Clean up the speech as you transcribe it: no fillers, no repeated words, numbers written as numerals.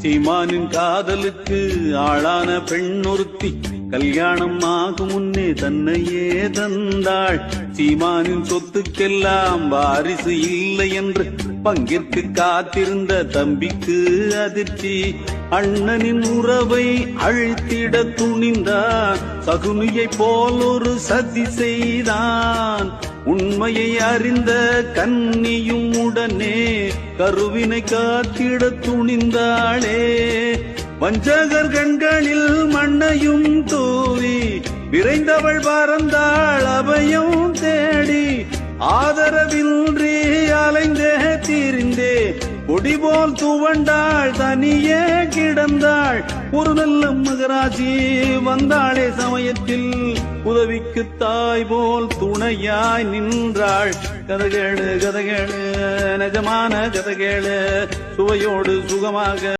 சீமானின் காதலுக்கு ஆளான பெண் ஒருத்தி கல்யாணம் ஆகும் முன்னே தன்னையே தந்தாள். சீமானின் சொத்துக்கெல்லாம் வாரிசு இல்லை என்று பங்கிற்கு காத்திருந்த தம்பிக்கு அதிர்ச்சி. அண்ணனின் உறவை அழித்திட துணிந்தான். சகுனியை போல் ஒரு சதி செய்தான். உண்மையை அறிந்த கன்னியும் உடனே கருவினை காத்திட துணிந்தாளே. வஞ்சகர் கண்களில் மண்ணையும் தூவி விரைந்தவள் பறந்தாள் அபயம் தேடி. ஆதரவின்றி அலைந்தே திரிந்தே கொடிபோல் துவண்டாள் தனியே கிடந்தாள். ஒரு நல்ல மகராஜி வந்தாளே சமயத்தில் உதவிக்கு தாய் போல் துணையாய் நின்றாள். கதைகேளு கதைகேளு நிஜமான கதைகேளு சுவையோடு சுகமாக